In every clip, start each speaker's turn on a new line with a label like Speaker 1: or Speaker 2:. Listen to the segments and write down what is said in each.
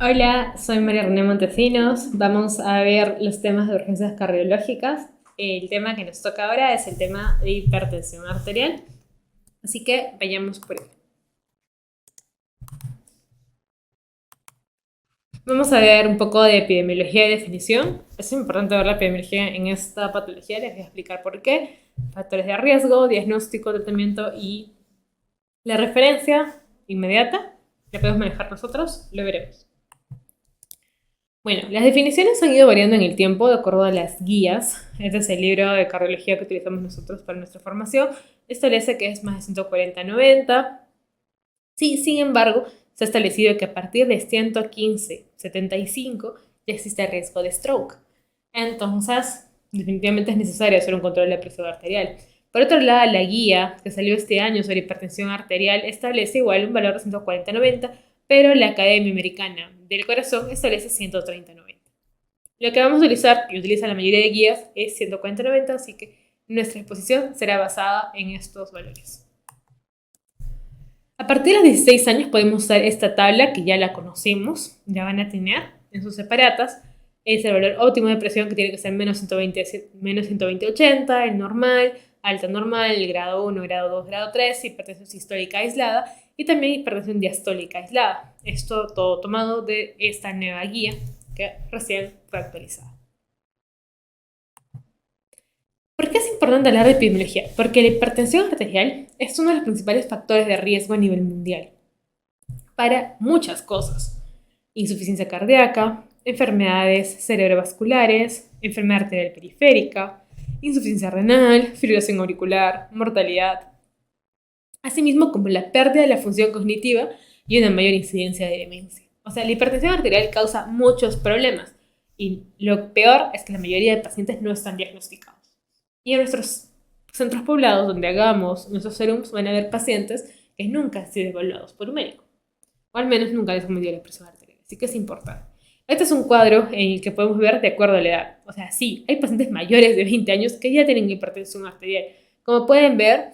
Speaker 1: Hola, soy María René Montesinos. Vamos a ver los temas de urgencias cardiológicas. El tema que nos toca ahora es el tema de hipertensión arterial. Así que vayamos por él. Vamos a ver un poco de epidemiología y definición. Es importante ver la epidemiología en esta patología. Les voy a explicar por qué. Factores de riesgo, diagnóstico, tratamiento y la referencia inmediata. La podemos manejar nosotros, lo veremos. Bueno, las definiciones han ido variando en el tiempo de acuerdo a las guías. Este es el libro de cardiología que utilizamos nosotros para nuestra formación. Establece que es más de 140-90. Sí, sin embargo, se ha establecido que a partir de 115-75 ya existe riesgo de stroke. Entonces, definitivamente es necesario hacer un control de la presión arterial. Por otro lado, la guía que salió este año sobre hipertensión arterial establece igual un valor de 140-90, pero la Academia Americana del Corazón establece 130-90. Lo que vamos a utilizar, y utiliza la mayoría de guías, es 140-90, así que nuestra exposición será basada en estos valores. A partir de los 16 años podemos usar esta tabla que ya la conocemos, ya van a tener en sus separatas. Es el valor óptimo de presión que tiene que ser menos 120-80, el normal, alta normal, el grado 1, grado 2, grado 3, hipertensión sistólica aislada y también hipertensión diastólica aislada. Esto todo tomado de esta nueva guía que recién fue actualizada. ¿Por qué es importante hablar de epidemiología? Porque la hipertensión arterial es uno de los principales factores de riesgo a nivel mundial para muchas cosas. Insuficiencia cardíaca, enfermedades cerebrovasculares, enfermedad arterial periférica, insuficiencia renal, fibrilación auricular, mortalidad, asimismo como la pérdida de la función cognitiva y una mayor incidencia de demencia. O sea, la hipertensión arterial causa muchos problemas y lo peor es que la mayoría de pacientes no están diagnosticados. Y en nuestros centros poblados donde hagamos nuestros serums van a haber pacientes que nunca han sido evaluados por un médico, o al menos nunca les han medido la presión arterial, así que es importante. Este es un cuadro en el que podemos ver de acuerdo a la edad. O sea, sí, hay pacientes mayores de 20 años que ya tienen hipertensión arterial. Como pueden ver,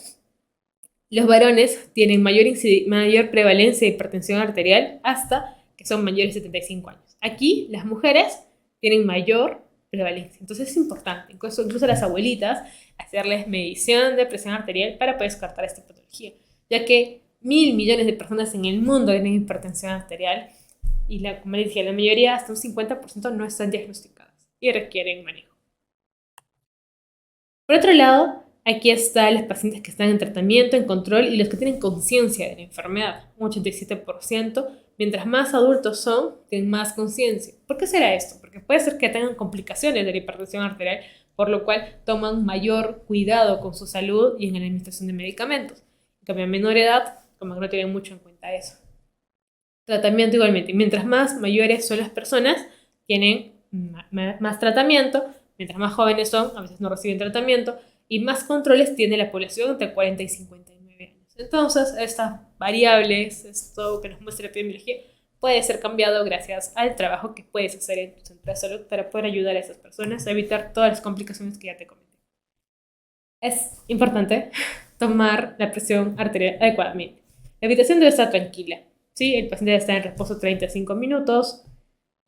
Speaker 1: los varones tienen mayor prevalencia de hipertensión arterial hasta que son mayores de 75 años. Aquí, las mujeres tienen mayor prevalencia. Entonces es importante, incluso a las abuelitas, hacerles medición de presión arterial para poder descartar esta patología, ya que 1.000 millones de personas en el mundo tienen hipertensión arterial y, como les dije, la mayoría, hasta un 50%, no están diagnosticadas y requieren manejo. Por otro lado, aquí están las pacientes que están en tratamiento, en control y los que tienen conciencia de la enfermedad, un 87%. Mientras más adultos son, tienen más conciencia. ¿Por qué será esto? Porque puede ser que tengan complicaciones de la hipertensión arterial, por lo cual toman mayor cuidado con su salud y en la administración de medicamentos. En cambio, a menor edad, como que no tienen mucho en cuenta eso. Tratamiento igualmente. Mientras más mayores son las personas, tienen más tratamiento. Mientras más jóvenes son, a veces no reciben tratamiento. Y más controles tiene la población entre 40 y 59 años. Entonces, estas variables, esto que nos muestra la epidemiología, puede ser cambiado gracias al trabajo que puedes hacer en tu centro de salud para poder ayudar a esas personas a evitar todas las complicaciones que ya te comenté. Es importante tomar la presión arterial adecuadamente. La habitación debe estar tranquila. ¿Sí? El paciente debe estar en reposo 35 minutos.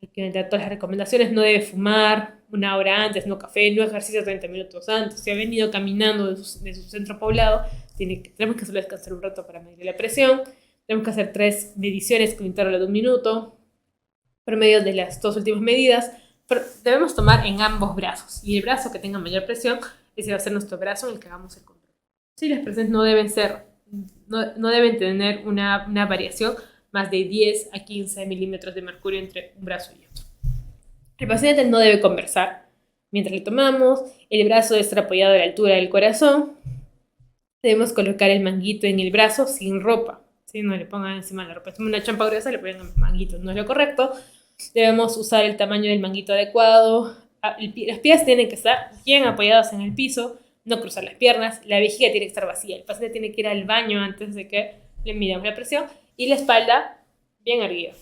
Speaker 1: Hay que entrar todas las recomendaciones. No debe fumar una hora antes, no café, no ejercicio 30 minutos antes. Si ha venido caminando de su centro poblado, tenemos que hacerlo descansar un rato para medir la presión. Tenemos que hacer 3 mediciones con intervalo de 1 minuto. Promedio de las 2 últimas medidas. Pero debemos tomar en ambos brazos. Y el brazo que tenga mayor presión, ese va a ser nuestro brazo en el que hagamos el control. Sí, las presiones no deben tener una variación más de 10 a 15 milímetros de mercurio entre un brazo y otro. El paciente no debe conversar mientras le tomamos. El brazo debe estar apoyado a la altura del corazón. Debemos colocar el manguito en el brazo sin ropa. ¿Sí? No le pongan encima la ropa. Es una champa gruesa, le ponen el manguito. No es lo correcto. Debemos usar el tamaño del manguito adecuado. Las pies tienen que estar bien apoyadas en el piso. No cruzar las piernas. La vejiga tiene que estar vacía. El paciente tiene que ir al baño antes de que le midamos la presión. Y la espalda bien erguida.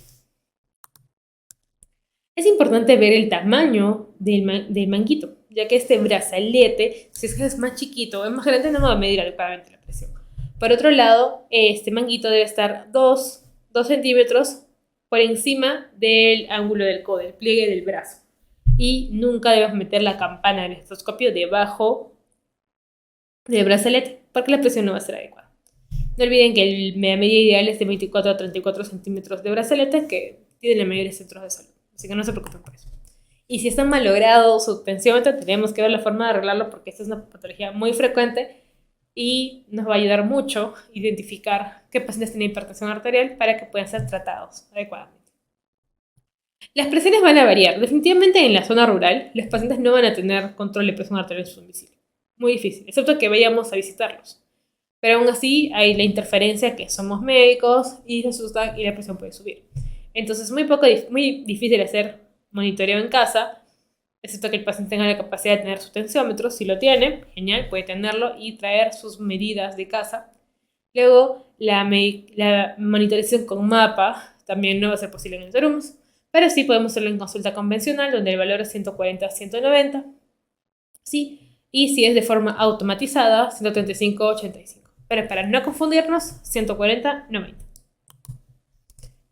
Speaker 1: Es importante ver el tamaño del manguito, ya que este brazalete, si es más chiquito o es más grande, no va a medir adecuadamente la presión. Por otro lado, este manguito debe estar 2 centímetros por encima del ángulo del codo, del pliegue del brazo. Y nunca debemos meter la campana del estetoscopio debajo del brazalete, porque la presión no va a ser adecuada. No olviden que la medida ideal es de 24 a 34 centímetros de brazalete, que tienen la mayoría de centros de salud. Así que no se preocupen por eso. Y si están malogrados su tensiómetro, tenemos que ver la forma de arreglarlo, porque esta es una patología muy frecuente y nos va a ayudar mucho identificar qué pacientes tienen hipertensión arterial para que puedan ser tratados adecuadamente. Las presiones van a variar. Definitivamente en la zona rural, los pacientes no van a tener control de presión arterial en su domicilio. Muy difícil, excepto que vayamos a visitarlos. Pero aún así hay la interferencia que somos médicos y se asustan y la presión puede subir. Entonces es muy difícil hacer monitoreo en casa, excepto que el paciente tenga la capacidad de tener su tensiómetro. Si lo tiene, genial, puede tenerlo y traer sus medidas de casa. Luego, la monitorización con mapa también no va a ser posible en el Serums, pero sí podemos hacerlo en consulta convencional, donde el valor es 140 a 190. Sí, y si es de forma automatizada, 135 a 85. Pero para no confundirnos, 140 90.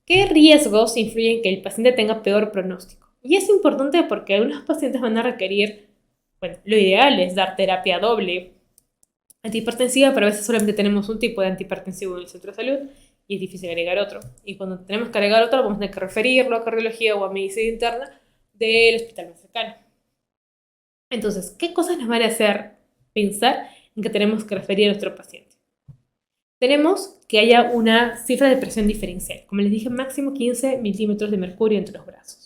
Speaker 1: ¿Qué riesgos influyen en que el paciente tenga peor pronóstico? Y es importante porque algunos pacientes van a requerir, bueno, lo ideal es dar terapia doble antihipertensiva, pero a veces solamente tenemos un tipo de antihipertensivo en el centro de salud y es difícil agregar otro. Y cuando tenemos que agregar otro, vamos a tener que referirlo a cardiología o a medicina interna del hospital más cercano. Entonces, ¿qué cosas nos van a hacer pensar en que tenemos que referir a nuestro paciente? Tenemos que haya una cifra de presión diferencial. Como les dije, máximo 15 milímetros de mercurio entre los brazos.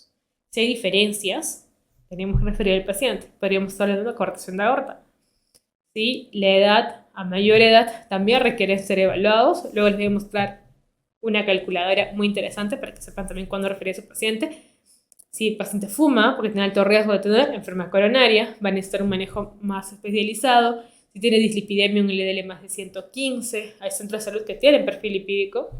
Speaker 1: Si hay diferencias, tenemos que referir al paciente. Podríamos estar hablando de una corrección de aorta. ¿Sí? La edad, a mayor edad, también requieren ser evaluados. Luego les voy a mostrar una calculadora muy interesante para que sepan también cuándo referir a su paciente. Si el paciente fuma, porque tiene alto riesgo de tener enfermedad coronaria, va a necesitar un manejo más especializado. Si tiene dislipidemia, un LDL más de 115, hay centros de salud que tienen perfil lipídico,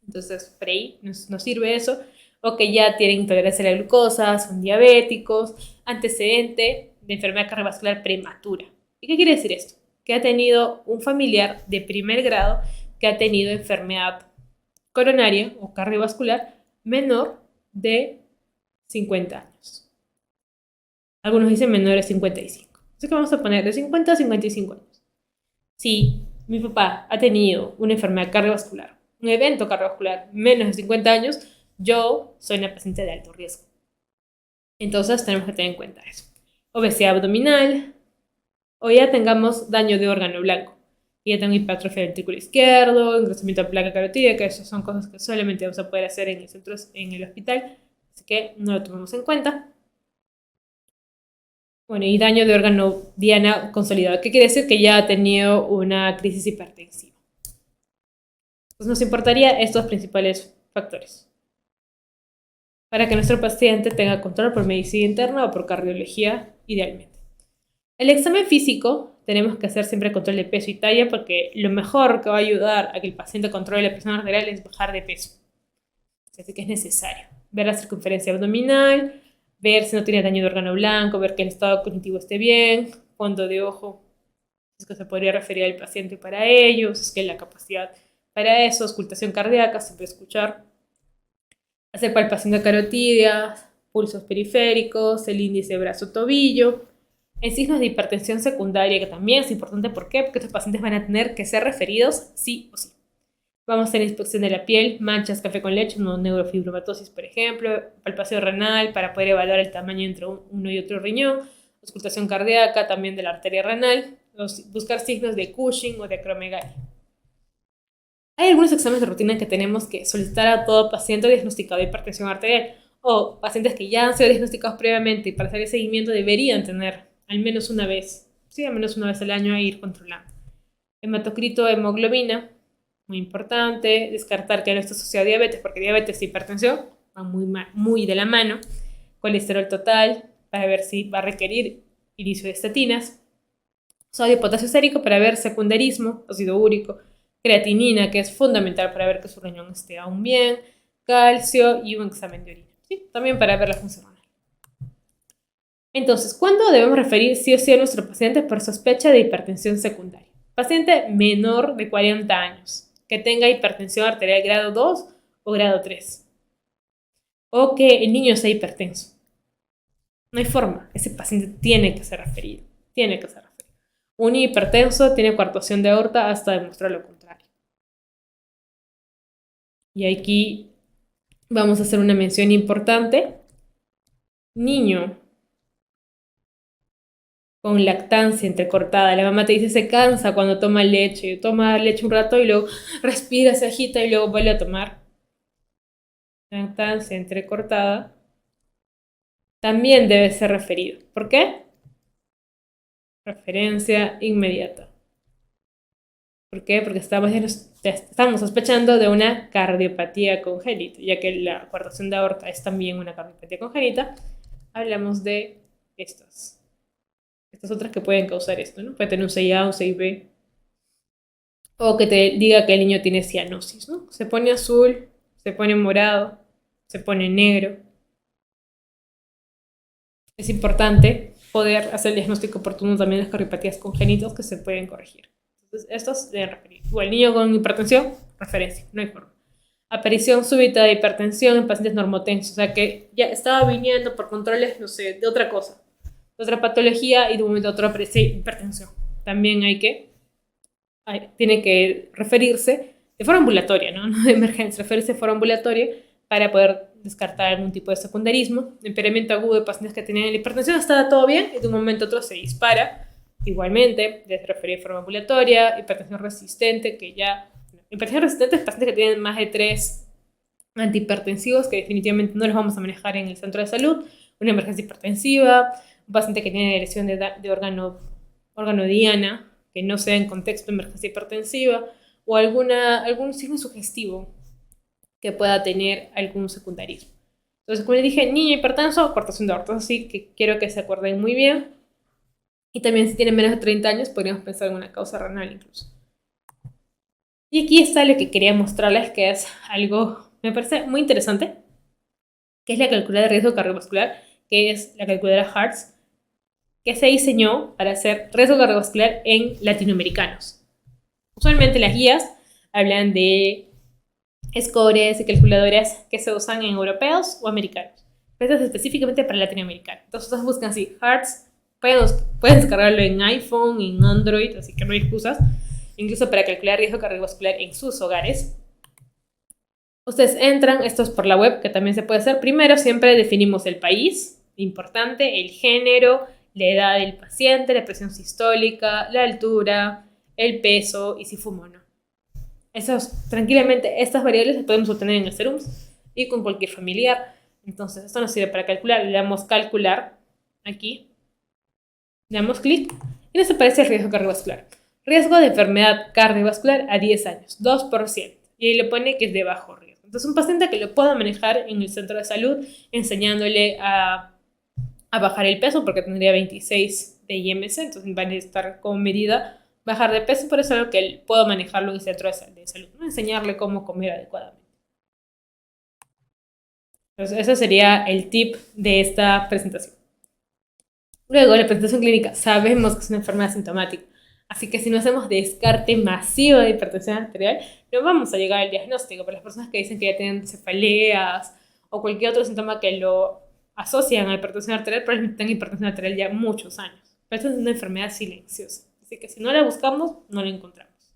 Speaker 1: entonces por ahí nos sirve eso. O que ya tienen intolerancia a la glucosa, son diabéticos, antecedente de enfermedad cardiovascular prematura. ¿Y qué quiere decir esto? Que ha tenido un familiar de primer grado que ha tenido enfermedad coronaria o cardiovascular menor de 50 años. Algunos dicen menor de 55. Así que vamos a poner de 50 a 55 años. Si mi papá ha tenido una enfermedad cardiovascular, un evento cardiovascular menos de 50 años, yo soy una paciente de alto riesgo. Entonces tenemos que tener en cuenta eso. Obesidad abdominal, o ya tengamos daño de órgano blanco. Y ya tengo hipertrofia del ventrículo izquierdo, engrosamiento de placa carotídea, esas son cosas que solamente vamos a poder hacer en el hospital, así que no lo tomamos en cuenta. Bueno, y daño de órgano diana consolidado. ¿Qué quiere decir? Que ya ha tenido una crisis hipertensiva. Pues nos importaría estos principales factores para que nuestro paciente tenga control por medicina interna o por cardiología, idealmente. El examen físico tenemos que hacer siempre control de peso y talla, porque lo mejor que va a ayudar a que el paciente controle la presión arterial es bajar de peso. Así que es necesario ver la circunferencia abdominal, ver si no tiene daño de órgano blanco, ver que el estado cognitivo esté bien, fondo de ojo, es que se podría referir al paciente para ello, es que la capacidad para eso, auscultación cardíaca, siempre escuchar, hacer palpación de carotidias, pulsos periféricos, el índice brazo-tobillo, en signos de hipertensión secundaria, que también es importante. ¿Por qué? Porque estos pacientes van a tener que ser referidos sí o sí. Vamos a hacer inspección de la piel, manchas, café con leche, neurofibromatosis, por ejemplo, palpación renal para poder evaluar el tamaño entre uno y otro riñón, auscultación cardíaca también de la arteria renal, buscar signos de Cushing o de acromegalia. Hay algunos exámenes de rutina que tenemos que solicitar a todo paciente diagnosticado de hipertensión arterial, o pacientes que ya han sido diagnosticados previamente y para hacer el seguimiento deberían tener al menos una vez, sí, al menos una vez al año, a ir controlando. Hematocrito, hemoglobina, muy importante. Descartar que no está asociado a diabetes, porque diabetes e hipertensión van muy de la mano. Colesterol total, para ver si va a requerir inicio de estatinas. Sodio, potasio sérico, para ver secundarismo, ácido úrico. Creatinina, que es fundamental para ver que su riñón esté aún bien. Calcio y un examen de orina, ¿sí? También para ver la función renal. Entonces, ¿cuándo debemos referir sí o sí a nuestro paciente por sospecha de hipertensión secundaria? Paciente menor de 40 años, que tenga hipertensión arterial grado 2 o grado 3. o que el niño sea hipertenso. No hay forma, ese paciente tiene que ser referido, tiene que ser referido. Un hipertenso tiene coartación de aorta hasta demostrar lo contrario. Y aquí vamos a hacer una mención importante. Niño con lactancia entrecortada. La mamá te dice se cansa cuando toma leche. Toma leche un rato y luego respira, se agita y luego vuelve a tomar. Lactancia entrecortada. También debe ser referido. ¿Por qué? Referencia inmediata. ¿Por qué? Porque estamos sospechando de una cardiopatía congénita, ya que la coartación de aorta es también una cardiopatía congénita. Hablamos de estas otras que pueden causar esto, ¿no? Puede tener un 6A, un 6B, o que te diga que el niño tiene cianosis, ¿no? Se pone azul, se pone morado, se pone negro. Es importante poder hacer el diagnóstico oportuno también de las cardiopatías congénitas que se pueden corregir. Entonces, estos deben referir. O el niño con hipertensión, referencia, no hay forma. Aparición súbita de hipertensión en pacientes normotensos, o sea que ya estaba viniendo por controles, no sé, de otra cosa, de otra patología y de un momento a otro aparece hipertensión. También tiene que referirse de forma ambulatoria, ¿no? No de emergencia, referirse de forma ambulatoria para poder descartar algún tipo de secundarismo. Empeoramiento agudo de pacientes que tenían la hipertensión estaba todo bien y de un momento a otro se dispara. Igualmente, desde referir de forma ambulatoria, hipertensión resistente, hipertensión resistente es pacientes que tienen más de 3 antihipertensivos que definitivamente no los vamos a manejar en el centro de salud. Una emergencia hipertensiva, un paciente que tiene lesión de órgano diana, que no sea en contexto de emergencia hipertensiva, o algún signo sugestivo que pueda tener algún secundarismo. Entonces, como les dije, niño hipertenso, coartación de aorta, así que quiero que se acuerden muy bien. Y también si tienen menos de 30 años, podríamos pensar en una causa renal incluso. Y aquí está lo que quería mostrarles, que es algo, me parece muy interesante, que es la calculadora de riesgo cardiovascular, que es la calculadora HEARTS, que se diseñó para hacer riesgo cardiovascular en latinoamericanos. Usualmente las guías hablan de scores y calculadoras que se usan en europeos o americanos. Pero esto es específicamente para latinoamericanos. Entonces ustedes buscan así, HEARTS, pueden descargarlo en iPhone, en Android, así que no hay excusas. Incluso para calcular riesgo cardiovascular en sus hogares. Ustedes entran, esto es por la web, que también se puede hacer. Primero siempre definimos el país, importante, el género, la edad del paciente, la presión sistólica, la altura, el peso y si fuma o no. Tranquilamente, estas variables las podemos obtener en el Serums y con cualquier familiar. Entonces, esto nos sirve para calcular. Le damos calcular aquí. Le damos clic y nos aparece el riesgo cardiovascular. Riesgo de enfermedad cardiovascular a 10 años, 2%. Y ahí le pone que es de bajo riesgo. Entonces, un paciente que lo pueda manejar en el centro de salud, enseñándole a bajar el peso, porque tendría 26 de IMC, entonces va a necesitar como medida bajar de peso, por eso es algo que él pueda manejarlo en el centro de salud, ¿no? Enseñarle cómo comer adecuadamente. Entonces, ese sería el tip de esta presentación. Luego, la presentación clínica. Sabemos que es una enfermedad sintomática. Así que si no hacemos descarte masivo de hipertensión arterial, no vamos a llegar al diagnóstico. Para las personas que dicen que ya tienen cefaleas o cualquier otro síntoma que lo asocian a hipertensión arterial, probablemente tengan hipertensión arterial ya muchos años. Pero esta es una enfermedad silenciosa. Así que si no la buscamos, no la encontramos.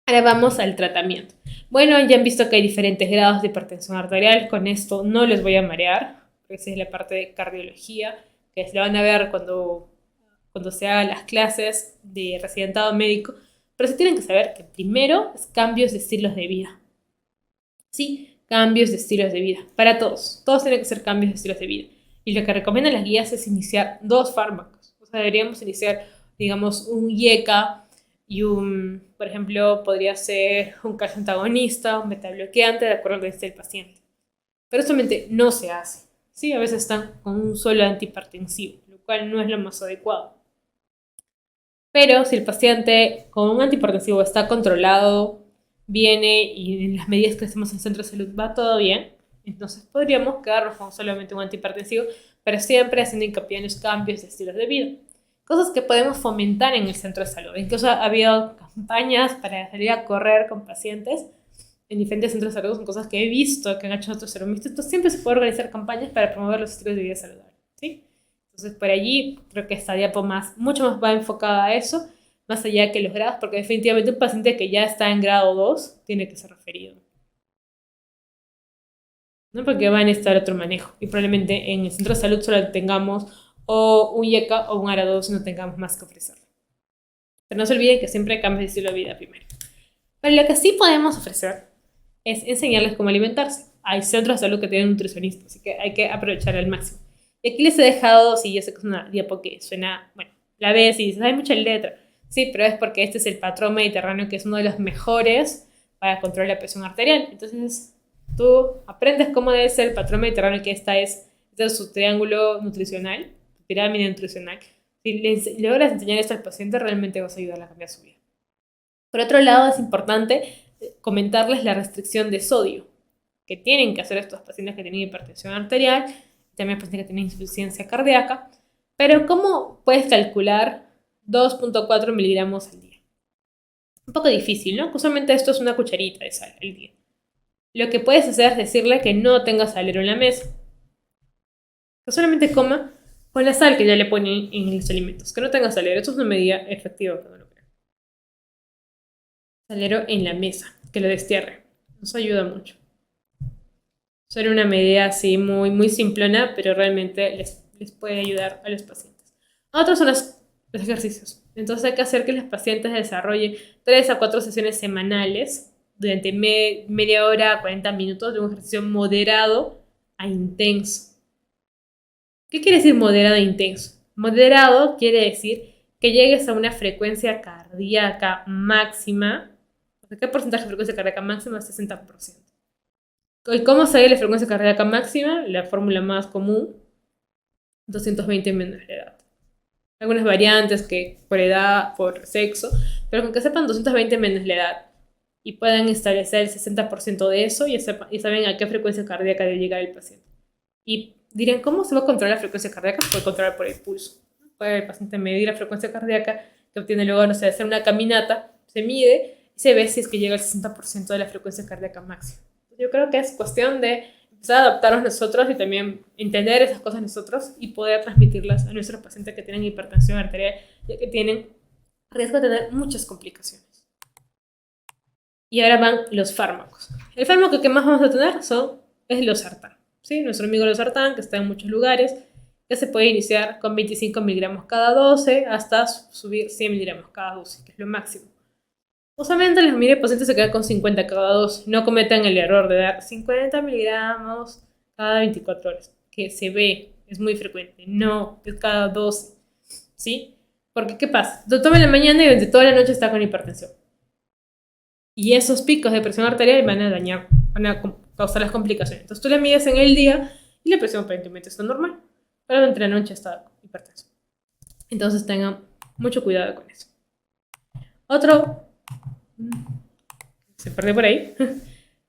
Speaker 1: Ahora vamos al tratamiento. Bueno, ya han visto que hay diferentes grados de hipertensión arterial. Con esto no les voy a marear, porque esa es la parte de cardiología, que se la van a ver cuando se hagan las clases de residentado médico. Pero se tienen que saber que primero es cambios de estilos de vida. Sí, cambios de estilos de vida. Para todos. Todos tienen que ser cambios de estilos de vida. Y lo que recomiendan las guías es iniciar 2 fármacos. O sea, deberíamos iniciar, digamos, un IECA y por ejemplo, podría ser un calcio antagonista, un metabloqueante, de acuerdo a lo que dice el paciente. Pero solamente no se hace. Sí, a veces están con un solo antihipertensivo, lo cual no es lo más adecuado. Pero si el paciente con un antihipertensivo está controlado, viene y en las medidas que hacemos en el centro de salud va todo bien, entonces podríamos quedarnos con solamente un antihipertensivo, pero siempre haciendo hincapié en los cambios de estilos de vida. Cosas que podemos fomentar en el centro de salud. Incluso ha habido campañas para salir a correr con pacientes en diferentes centros de salud, son cosas que he visto que han hecho otros serumistas. Entonces siempre se puede organizar campañas para promover los estilos de vida saludables, ¿sí? Entonces por allí creo que esta diapo mucho más va enfocada a eso, más allá que los grados, porque definitivamente un paciente que ya está en grado 2 tiene que ser referido, ¿no? Porque va a necesitar otro manejo y probablemente en el centro de salud solo tengamos o un IECA o un ARA2 y no tengamos más que ofrecer. Pero no se olviden que siempre cambies de estilo de vida primero. Pero lo que sí podemos ofrecer es enseñarles cómo alimentarse. Hay centros de salud que tienen nutricionistas, así que hay que aprovechar al máximo. Y aquí les he dejado, sí, yo sé que es una diapo que suena, bueno, la ves y dices, hay mucha letra. Sí, pero es porque este es el patrón mediterráneo, que es uno de los mejores para controlar la presión arterial. Entonces, tú aprendes cómo debe ser el patrón mediterráneo, que este es su triángulo nutricional, su pirámide nutricional. Si les logras enseñar esto al paciente, realmente vas a ayudarle a cambiar su vida. Por otro lado, es importante comentarles la restricción de sodio que tienen que hacer estos pacientes que tienen hipertensión arterial, también pacientes que tienen insuficiencia cardíaca. Pero ¿cómo puedes calcular 2.4 miligramos al día? Un poco difícil, ¿no? Usualmente esto es una cucharita de sal al día. Lo que puedes hacer es decirle que no tenga salero en la mesa, que solamente coma con la sal que ya le ponen en los alimentos, que no tenga salero. Esto es una medida efectiva, que no lo creo. Salero en la mesa, que lo destierre. Nos ayuda mucho. Suena una medida así muy simplona, pero realmente les puede ayudar a los pacientes. Otros son los ejercicios. Entonces hay que hacer que los pacientes desarrollen 3 a 4 sesiones semanales durante media hora a 40 minutos de un ejercicio moderado a intenso. ¿Qué quiere decir moderado e intenso? Moderado quiere decir que llegues a una frecuencia cardíaca máxima. ¿Qué porcentaje de frecuencia cardíaca máxima? 60%. ¿Y cómo sabe la frecuencia cardíaca máxima? La fórmula más común, 220 menos la edad. Algunas variantes que por edad, por sexo, pero con que sepan 220 menos la edad y puedan establecer el 60% de eso y saben a qué frecuencia cardíaca debe llegar el paciente. Y dirán, ¿cómo se va a controlar la frecuencia cardíaca? Se puede controlar por el pulso. Puede el paciente medir la frecuencia cardíaca que obtiene luego, no sé, de hacer una caminata, se mide y se ve si es que llega al 60% de la frecuencia cardíaca máxima. Yo creo que es cuestión de empezar a adaptarnos nosotros y también entender esas cosas nosotros y poder transmitirlas a nuestros pacientes que tienen hipertensión arterial, ya que tienen riesgo de tener muchas complicaciones. Y ahora van los fármacos. El fármaco que más vamos a tener es losartán. ¿Sí? Nuestro amigo losartán, que está en muchos lugares, que se puede iniciar con 25 miligramos cada 12 hasta subir 100 miligramos cada 12, que es lo máximo. Usualmente la mayoría de pacientes se quedan con 50 cada 12. No cometan el error de dar 50 miligramos cada 24 horas, que se ve, es muy frecuente. No, es cada 12. ¿Sí? Porque, ¿qué pasa? Lo toma en la mañana y durante toda la noche está con hipertensión. Y esos picos de presión arterial van a causar las complicaciones. Entonces tú le mides en el día y la presión aparentemente está normal, pero durante la noche está hipertenso. Entonces tengan mucho cuidado con eso. Otro, se perdió por ahí.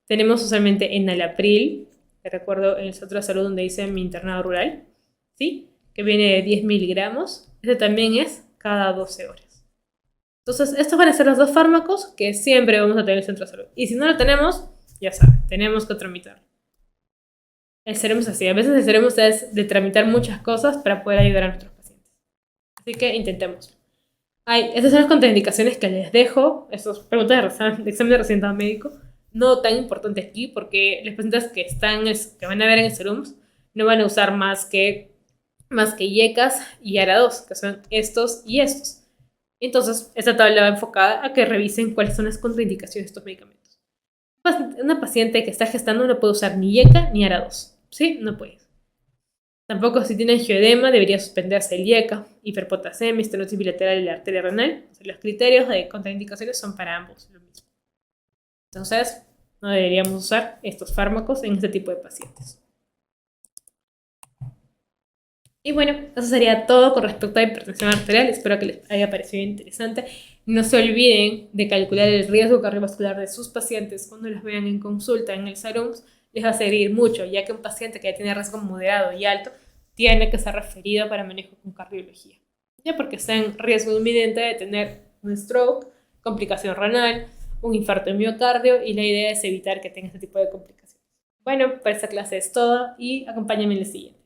Speaker 1: Tenemos usualmente enalapril, que recuerdo en el centro de salud donde hice mi internado rural, ¿sí? Que viene de 10 miligramos. Este también es cada 12 horas. Entonces, estos van a ser los dos fármacos que siempre vamos a tener en el centro de salud. Y si no lo tenemos, ya saben, tenemos que tramitarlo. El Ceremus es así. A veces el Ceremus es de tramitar muchas cosas para poder ayudar a nuestros pacientes. Así que intentémoslo. Estas son las contraindicaciones que les dejo. Estas preguntas de examen de residente médico. No tan importante aquí porque los pacientes que van a ver en el Ceremus no van a usar más que IECAS y ARA2, que son estos y estos. Entonces, esta tabla va enfocada a que revisen cuáles son las contraindicaciones de estos medicamentos. Una paciente que está gestando no puede usar ni IECA ni ARA2. ¿Sí? No puede. Tampoco si tiene angioedema debería suspenderse el IECA, hiperpotasemia, estenosis bilateral de la arteria renal. O sea, los criterios de contraindicaciones son para ambos lo mismo. Entonces, no deberíamos usar estos fármacos en este tipo de pacientes. Y bueno, eso sería todo con respecto a hipertensión arterial. Espero que les haya parecido interesante. No se olviden de calcular el riesgo cardiovascular de sus pacientes cuando los vean en consulta en el Ceremus. Les va a servir mucho, ya que un paciente que ya tiene riesgo moderado y alto tiene que ser referido para manejo con cardiología. Ya porque está en riesgo inminente de tener un stroke, complicación renal un infarto de miocardio y la idea es evitar que tenga este tipo de complicaciones. Bueno, para esta clase es todo y acompáñame en la siguiente.